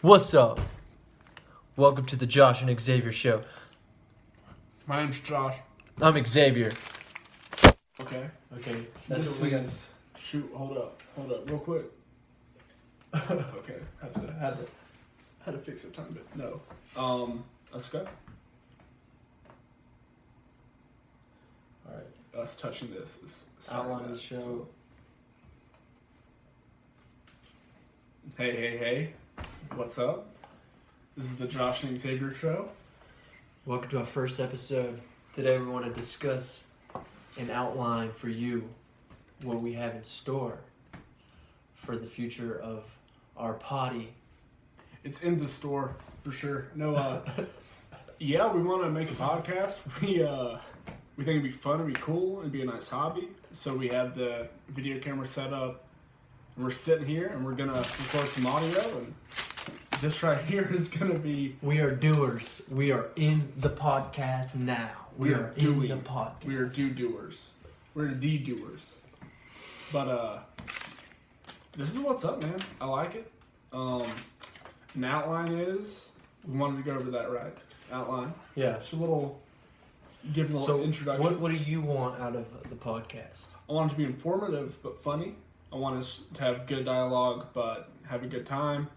What's up? Welcome to the Josh and Xavier Show. My name's Josh. I'm Xavier. Okay. That's This what we got. is... Shoot, hold up, real quick. Okay, had to fix it a tiny bit. No. Let's go. Alright, us touching this is starting Outline of that, the show. so- Hey. What's up? This is the Josh and Xavier Show. Welcome to our first episode. Today we want to discuss an outline for you, what we have in store for the future of our potty. It's in the store, for sure. No, yeah, we want to make a podcast. We think it'd be fun, it'd be cool, it'd be a nice hobby. So we have the video camera set up, and we're sitting here, and we're gonna record some audio, and this right here is gonna be... We are doers. We are in the podcast now. We are in the podcast. We are doers. We're the doers. But, this is what's up, man. I like it. An outline is... We wanted to go over that, right? Outline. Yeah. Just a little... Give a little introduction. What do you want out of the podcast? I want it to be informative but funny. I want us to have good dialogue but have a good time.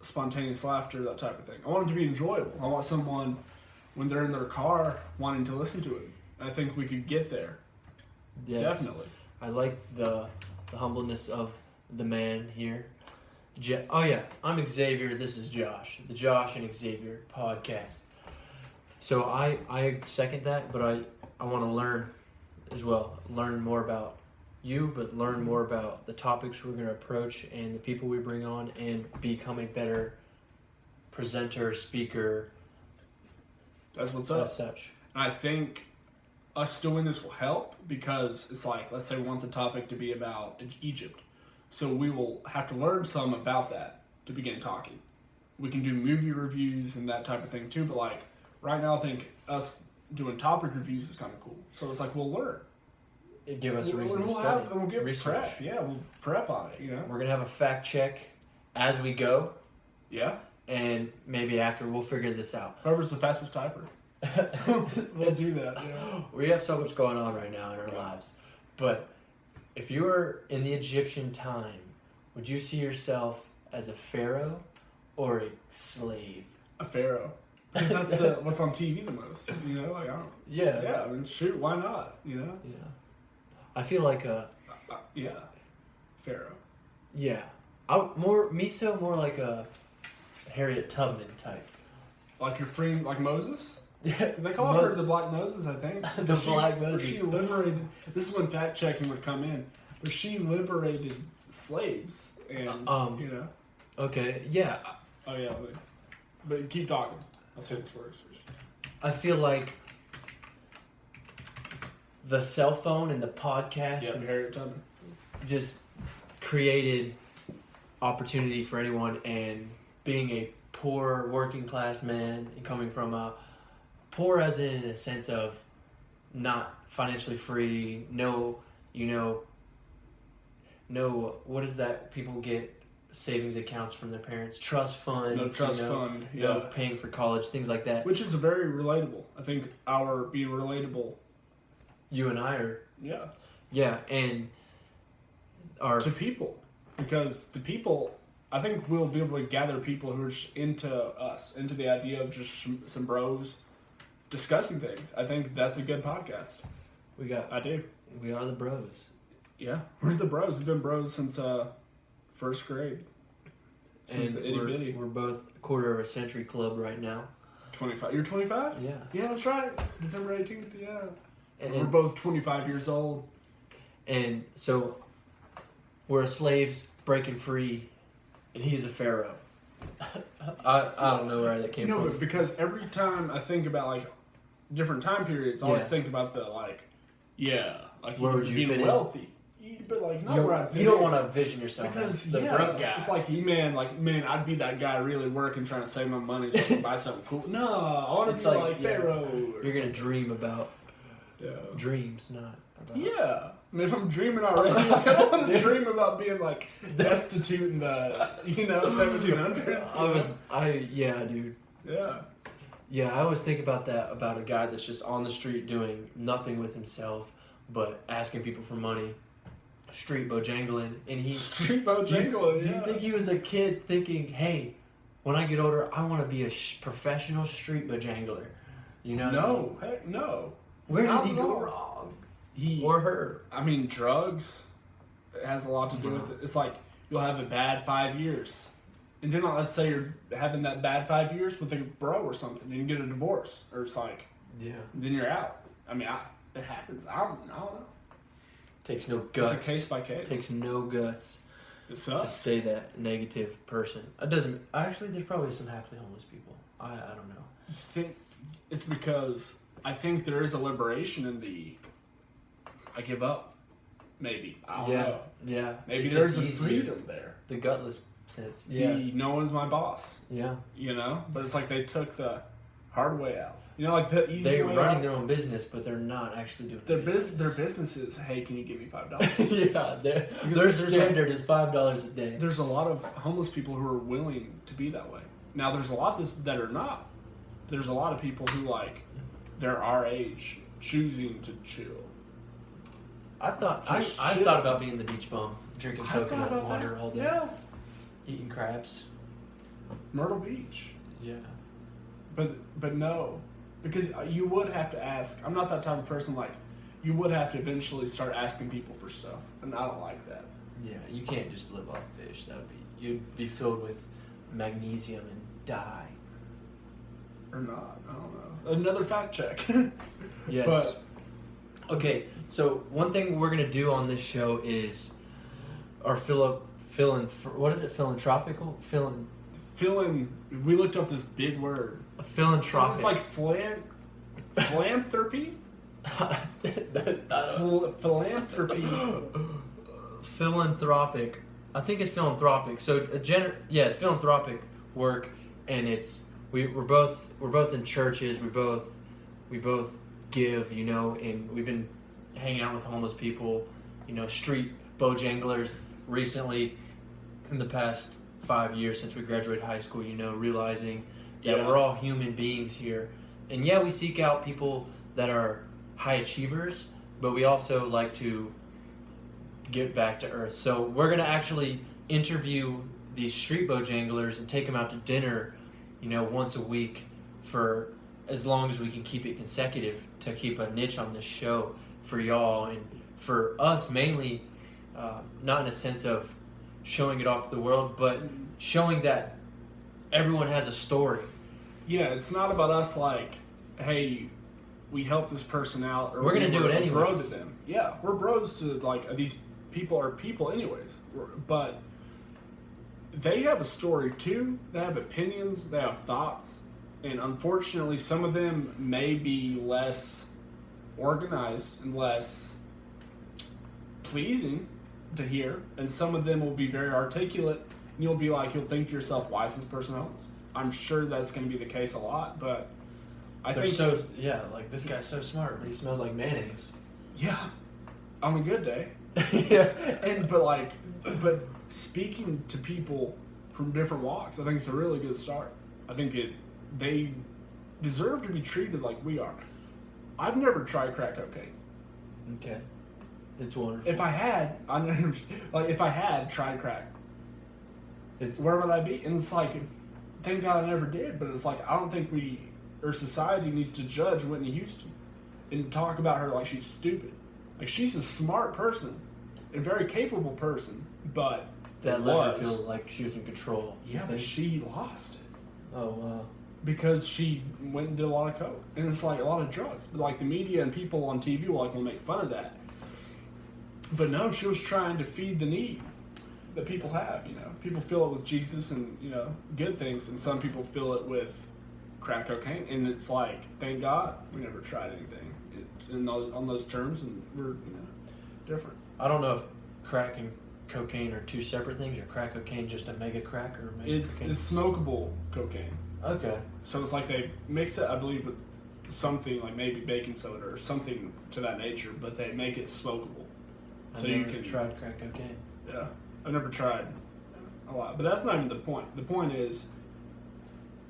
Spontaneous laughter, that type of thing. I want it to be enjoyable. I want someone, when they're in their car, wanting to listen to it. I think we could get there. Yes. Definitely. I like the humbleness of the man here. Oh yeah, I'm Xavier. This is Josh. The Josh and Xavier podcast. So I second that, but I want to learn as well. Learn more about you, but learn more about the topics we're going to approach and the people we bring on, and become a better presenter, speaker. That's what's up. As such. And I think us doing this will help because it's like, let's say we want the topic to be about Egypt. So we will have to learn some about that to begin talking. We can do movie reviews and that type of thing too, but like right now I think us doing topic reviews is kind of cool. So it's like we'll learn. It give us a reason to study. We'll give research. prep. Yeah, we'll prep on it, you know? We're going to have a fact check as we go, Yeah. and maybe after we'll figure this out. Whoever's the fastest typer. We'll do that. Yeah. We have so much going on right now in our lives. But if you were in the Egyptian time, would you see yourself as a pharaoh or a slave? A pharaoh. Because that's what's on TV the most. You know, like I don't. Yeah. Yeah, I mean, shoot, why not? You know. Yeah. I feel like Yeah. Pharaoh. yeah. More like a Harriet Tubman type. Like you're freeing, like Moses. Yeah. They call her the Black Moses, I think. The Black Moses. She liberated. This is when fact checking would come in. But she liberated slaves, and you know. Okay. Yeah. Oh yeah. But keep talking. I'll say this first. I feel like the cell phone and the podcast Yeah, Harriet Tubman. just created opportunity for anyone, and being a poor working class man and coming from a poor as in a sense of not financially free, no what is that people get savings accounts from their parents, trust funds, No trust fund. Yeah. no paying for college, things like that. Which is very relatable. I think our being relatable. You and I are Yeah. and our To people. Because the people, I think we'll be able to gather people who are just into us, into the idea of just some bros discussing things. I think that's a good podcast. I do. we are the bros. Yeah. We're the bros. We've been bros since first grade. Since And the itty bitty. we're both a quarter of a century club right now. 25. You're 25? Yeah. Yeah, that's right. December 18th, yeah. And we're both 25 years old. And so we're slaves breaking free, and he's a pharaoh. I don't know where that came No, from. but because every time I think about like different time periods, I always think about the like, where would you being fit in? wealthy. But like not where I'd fit You don't in. want to vision yourself Because as the broke guy. it's like man, I'd be that guy really working trying to save my money so I can buy something cool. No, I want to be like Pharaoh. You're gonna dream about Yeah. dreams, not about. Yeah. I mean, if I'm dreaming already, like, I don't want to dream about being like destitute in the 1700s. Yeah, dude. Yeah. Yeah, I always think about that, about a guy that's just on the street doing nothing with himself but asking people for money, street bojangling, and he... Street bojangling, Do you think he was a kid thinking, hey, when I get older, I want to be a professional street bojangler? You know? No, heck no. Where Not did he at go all. wrong? He Or her? I mean, drugs. It has a lot to do with it. It's like you'll have a bad 5 years. And then let's say you're having that bad 5 years with a bro or something, and you get a divorce, or it's like, Yeah. then you're out. I mean, it happens. I don't know. Takes no guts. It's a case by case. Takes no guts It to sucks. stay that negative person. It doesn't. Actually, there's probably some happily homeless people. I don't know. I think it's because I think there is a liberation in the I give up. Maybe. I don't know. Yeah. Maybe It's there's just a easier. freedom there. The gutless sense. No one's my boss. Yeah. You know? But it's like they took the hard way out. You know, like the easy They're way running out. their own business, but they're not actually doing Their business. business is, hey, can you give me $5? Yeah, their there's standard is $5 a day. There's a lot of homeless people who are willing to be that way. Now, there's a lot that are not. There's a lot of people who, like, they're our age, choosing to chill. I thought about being the beach bum, drinking I've thought coconut about water that. all day, Yeah. eating crabs. Myrtle Beach. Yeah. But no. Because you would have to ask. I'm not that type of person, like, you would have to eventually start asking people for stuff. And I don't like that. Yeah, you can't just live off fish. You'd be filled with magnesium and die. Or not. I don't know. Another fact check. Yes. But Okay, so one thing we're gonna do on this show is our philanthropical we looked up this big word. philanthropic. It's like philanthropy? Philanthropy. Philanthropic. I think it's philanthropic. So it's philanthropic work, and we're both in churches. We both give, and we've been hanging out with homeless people, street bojanglers recently in the past 5 years since we graduated high school, realizing that we're all human beings here. And yeah, we seek out people that are high achievers, but we also like to get back to earth. So we're going to actually interview these street bojanglers and take them out to dinner, once a week for as long as we can keep it consecutive, to keep a niche on this show for y'all and for us mainly, not in a sense of showing it off to the world, but showing that everyone has a story. Yeah, it's not about us like, hey, we help this person out. Or We're going to do it anyways. Bro to them. Yeah, we're bros to, like, these people are people anyways. But they have a story too. They have opinions. They have thoughts. And unfortunately, some of them may be less organized and less pleasing to hear. And some of them will be very articulate. And you'll think to yourself, why is this person homeless? I'm sure that's going to be the case a lot, but They're like, this guy's so smart, but he smells like mayonnaise. Yeah, on a good day. Yeah. But speaking to people from different walks, I think it's a really good start. I think they deserve to be treated like we are. I've never tried crack cocaine. Okay. It's wonderful. If I had, if I had tried crack, where would I be? And it's like, thank God I never did. But it's like, I don't think society needs to judge Whitney Houston and talk about her like she's stupid. Like, she's a smart person, a very capable person, but that let her feel like she was in control. Yeah, but she lost it. Oh, wow. Because she went and did a lot of coke. And it's like a lot of drugs. But like the media and people on TV will make fun of that. But no, she was trying to feed the need that people have, People fill it with Jesus and, good things. And some people fill it with crack cocaine. And it's like, thank God we never tried anything on those terms. And we're, different. I don't know if crack and cocaine are two separate things, or crack cocaine just a mega crack, or mega cocaine. It's smokable cocaine. Okay. So it's like they mix it, I believe, with something like maybe baking soda or something to that nature, but they make it smokable. I've never tried crack cocaine. Yeah, I've never tried a lot, but that's not even the point. The point is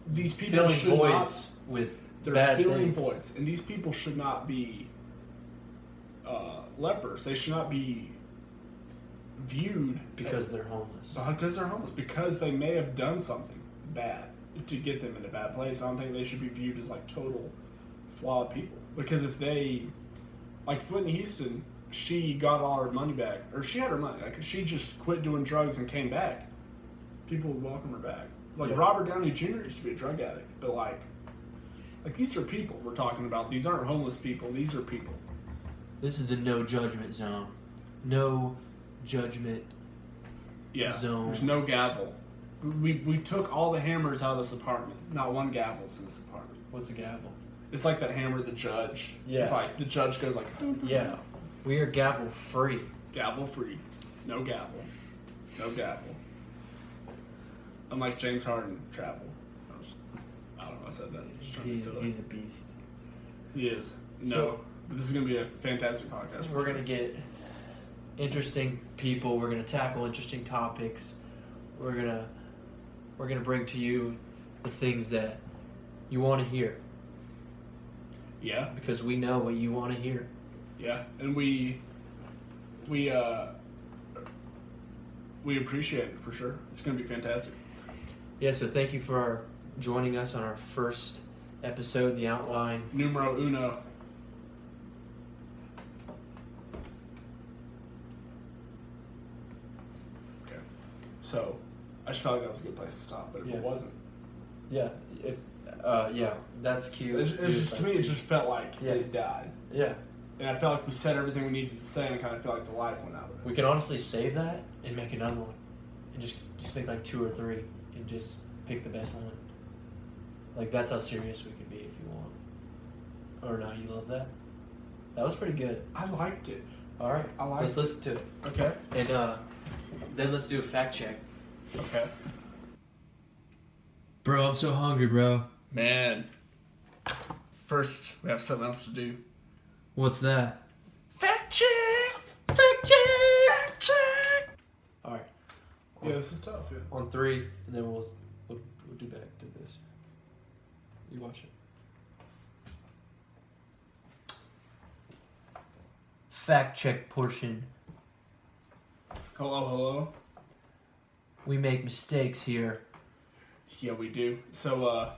these people Filling should voids not. with They're bad filling things. voids, and these people should not be lepers. They should not be viewed Because they're homeless. because they're homeless. Because they may have done something bad to get them in a bad place. I don't think they should be viewed as like total flawed people. Because if they, like Whitney Houston, she got all her money back, or she had her money. Like she just quit doing drugs and came back. People would welcome her back. Like Yeah. Robert Downey Jr. used to be a drug addict, but like these are people we're talking about. These aren't homeless people. These are people. This is the no judgment zone. No judgment zone. There's no gavel. We took all the hammers out of this apartment. Not one gavel's in this apartment. What's a gavel? It's like that hammer the judge. Yeah. It's like the judge goes like, Yeah. We are gavel free. gavel free. No gavel. No gavel. Unlike James Harden travel. I don't know, I said that. Just trying to be silly. He's a beast. He is. No. So- but this is going to be a fantastic podcast. We're going to get interesting people. We're going to tackle interesting topics. We're going to bring to you the things that you want to hear. Yeah. Because we know what you want to hear. Yeah. And we appreciate it for sure. It's going to be fantastic. Yeah, so thank you for joining us on our first episode, The Outline. Numero uno. Okay. So, I just felt like that was a good place to stop, but if Yeah. it wasn't, Yeah, that's cute. it's just, to me, it just felt like Yeah. it died. Yeah. And I felt like we said everything we needed to say, and I kind of felt like the life went out of it. We can honestly save that and make another one. And just make like 2 or 3 and just pick the best one. Like, that's how serious we could be if you want. Or not, you love that? That was pretty good. I liked it. All right, I liked let's listen to it. Okay. And then let's do a fact check. Okay. Bro, I'm so hungry, bro. Man. First, we have something else to do. What's that? Fact check! Fact check! Fact check! All right. Yeah, this is tough, yeah. On 3, and then we'll do back to this. You watch it. Fact check portion. Hello. We make mistakes here. Yeah, we do. So,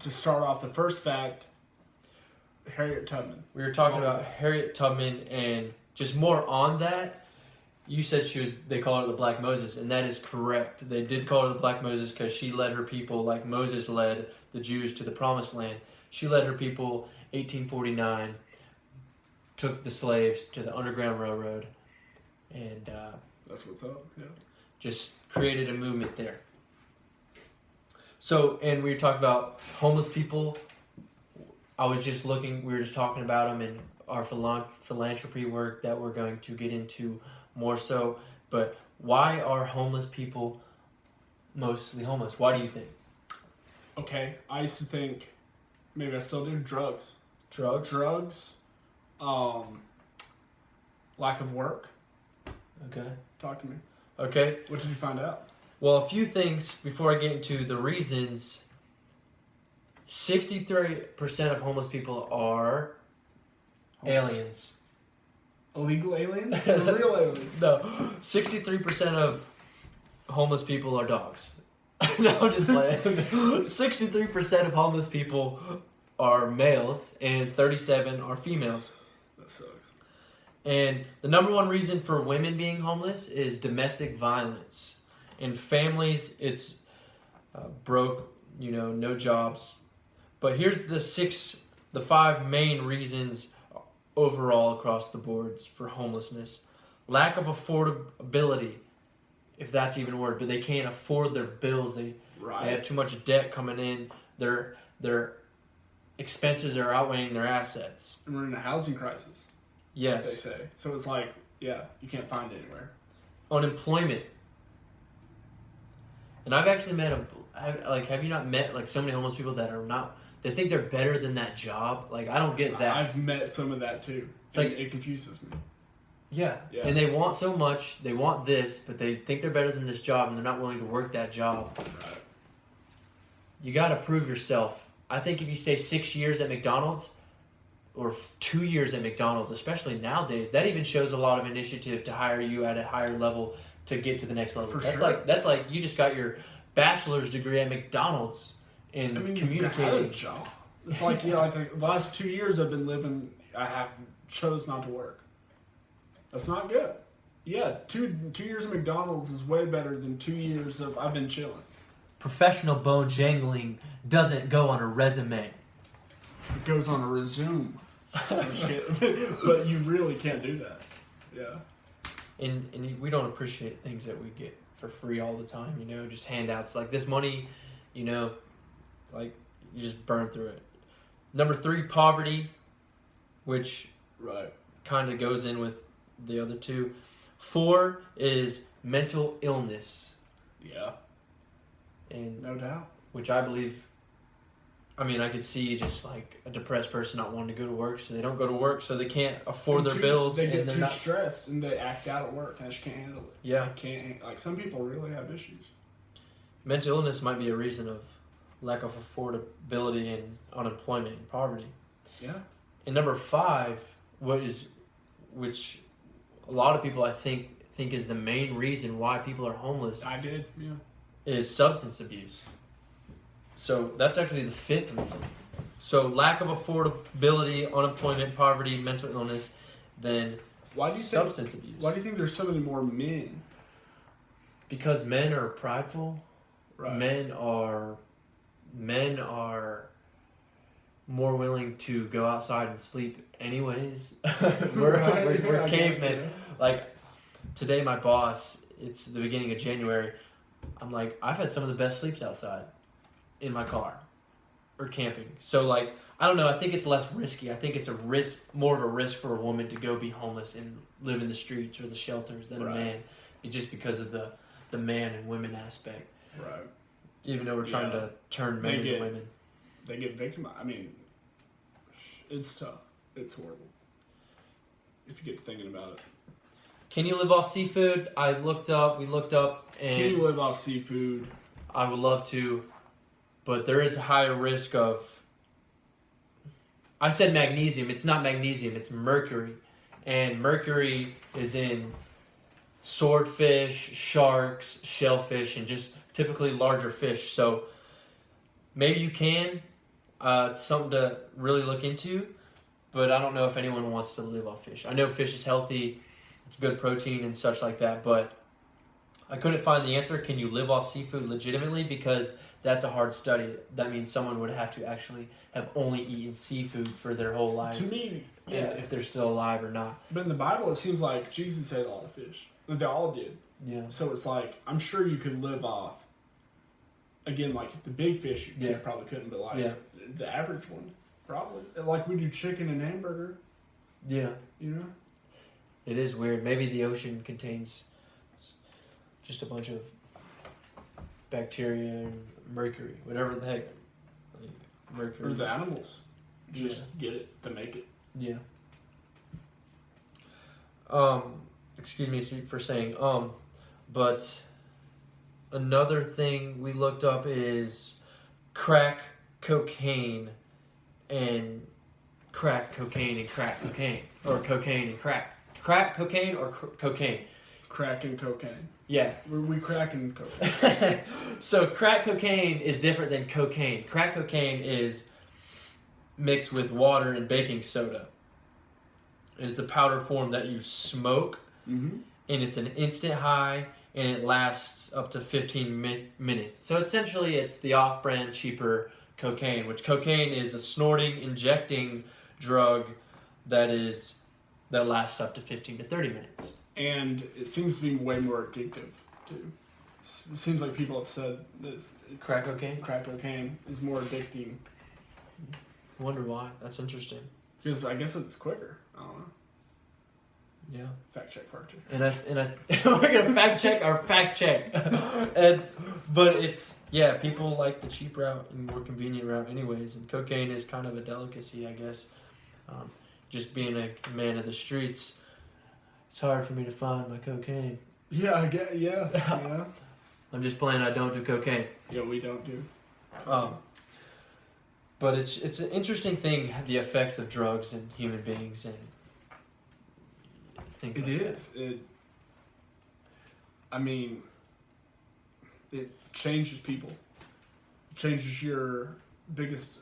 to start off, the first fact, Harriet Tubman. We were talking What was about that? Harriet Tubman, and just more on that. You said they called her the Black Moses, and that is correct. They did call her the Black Moses because she led her people like Moses led the Jews to the Promised Land. She led her people 1849, took the slaves to the Underground Railroad, and That's what's up, yeah. just created a movement there. So, and we were talking about homeless people. We were just talking about them in our philanthropy work that we're going to get into more so. But why are homeless people mostly homeless? Why do you think? Okay, I used to think, maybe I still do, drugs. Drugs? Drugs, lack of work. Okay. Talk to me. Okay. What did you find out? Well, a few things before I get into the reasons. 63% of homeless people are aliens. Illegal aliens? Or real aliens? No, 63% of homeless people are dogs. No, I'm just playing. 63% of homeless people are males and 37 are females. That sucks. And the number one reason for women being homeless is domestic violence. In families, it's broke, no jobs. But here's the 5 main reasons overall across the boards for homelessness. Lack of affordability, if that's even a word, but they can't afford their bills. They have too much debt coming in. Their expenses are outweighing their assets. And we're in a housing crisis, Yes. they say. So it's like, yeah, you can't find it anywhere. Unemployment. And I've actually have you not met like so many homeless people that are not, they think they're better than that job? Like, I don't get that. I've met some of that too. It's like, it confuses me. Yeah. Yeah. And they want so much, they want this, but they think they're better than this job and they're not willing to work that job. Right. You got to prove yourself. I think if you say 6 years at McDonald's or 2 years at McDonald's, especially nowadays, that even shows a lot of initiative to hire you at a higher level to get to the next level. For that's sure. that's like you just got your bachelor's degree at McDonald's in You had a communicating. job. It's like, it's like the last 2 years I've been living, I have chose not to work. That's not good. Yeah, two years of McDonald's is way better than 2 years of I've been chilling. Professional bone jangling doesn't go on a resume. It goes on a resume. I'm just kidding. But you really can't do that. Yeah. And we don't appreciate things that we get for free all the time, just handouts. Like this money, like you just burn through it. Number 3, poverty, which Right. kind of goes in with the other 2. 4 is mental illness, Yeah. and No doubt. which I believe, I could see just like a depressed person not wanting to go to work, so they don't go to work, so they can't afford their bills. They and get they're too not, stressed and they act out at work and I just can't handle it. Yeah. Some people really have issues. mental illness might be a reason of lack of affordability and unemployment and poverty. Yeah. And number 5, which a lot of people I think is the main reason why people are homeless, I did, yeah. is substance abuse. So that's actually the 5th reason. So lack of affordability, unemployment, poverty, mental illness, then Why do you substance abuse. Why do you think there's so many more men? Because men are prideful. Right. Men are more willing to go outside and sleep anyways. we're cavemen. Yeah. Like today, my boss, it's the beginning of January. I'm like, I've had some of the best sleeps outside in my car or camping. So like, I don't know. I think it's less risky. I think it's more of a risk for a woman to go be homeless and live in the streets or the shelters than Right. a man, just because of the man and women aspect. Right. Even though we're trying to turn men into women. They get victimized. It's tough. It's horrible. If you get thinking about it. Can you live off seafood? We looked up, and Can you live off seafood? I would love to, but there is a higher risk of. I said magnesium. It's not magnesium. It's mercury, and mercury is in swordfish, sharks, shellfish, and just typically larger fish. So maybe you can. It's something to really look into, but I don't know if anyone wants to live off fish. I know fish is healthy. It's good protein and such like that, but I couldn't find the answer. Can you live off seafood legitimately? Because that's a hard study. That means someone would have to actually have only eaten seafood for their whole life. To me, If they're still alive or not. But in the Bible, it seems like Jesus ate a lot of fish. Like they all did. Yeah. So it's like, I'm sure you could live off, again, like the big fish, you probably couldn't, but like the average one, probably. Like we do chicken and hamburger. Yeah. It is weird. Maybe the ocean contains just a bunch of bacteria and mercury, whatever the heck. Like mercury. Or the animals just get it to make it. Yeah. Excuse me for saying but another thing we looked up is crack cocaine and crack cocaine and crack cocaine, or cocaine and crack cocaine or cocaine. Crack and cocaine. Yeah. We cracking cocaine. So crack cocaine is different than cocaine. Crack cocaine is mixed with water and baking soda. And it's a powder form that you smoke. Mm-hmm. And it's an instant high, and it lasts up to 15 minutes. So essentially it's the off-brand, cheaper cocaine, which cocaine is a snorting, injecting drug that lasts up to 15 to 30 minutes. And it seems to be way more addictive, too. It seems like people have said this. Crack cocaine? Crack cocaine is more addicting. I wonder why. That's interesting. Because I guess it's quicker. I don't know. Yeah. Fact check part 2. And we're gonna fact check our fact check. But it's people like the cheap route and more convenient route anyways, and cocaine is kind of a delicacy, I guess. Just being a man of the streets, It's hard for me to find my cocaine. Yeah, I get. Yeah, yeah. I'm just playing. I don't do cocaine. Yeah, we don't do. But it's an interesting thing, the effects of drugs in human beings and things. It is. I mean, it changes people. It changes your biggest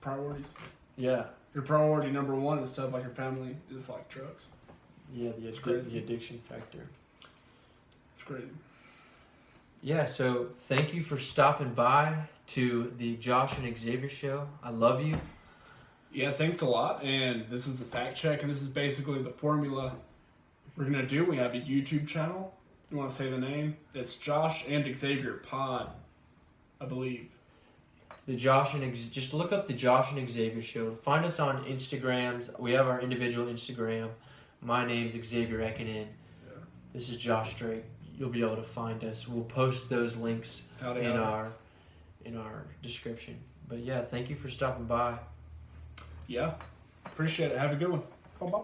priorities. Yeah. Your priority number one instead of like your family is like drugs. Yeah, It's crazy. the addiction factor. It's crazy. Yeah, so thank you for stopping by to the Josh and Xavier show. I love you. Yeah, thanks a lot. And this is the fact check, and this is basically the formula we're gonna do. We have a YouTube channel. You want to say the name? It's Josh and Xavier Pod, I believe. Just look up the Josh and Xavier show. Find us on Instagrams. We have our individual Instagram. My name's Xavier Ekinen. Yeah. This is Josh Drake. You'll be able to find us. We'll post those links in our description. But yeah, thank you for stopping by. Yeah, appreciate it. Have a good one. Bye-bye.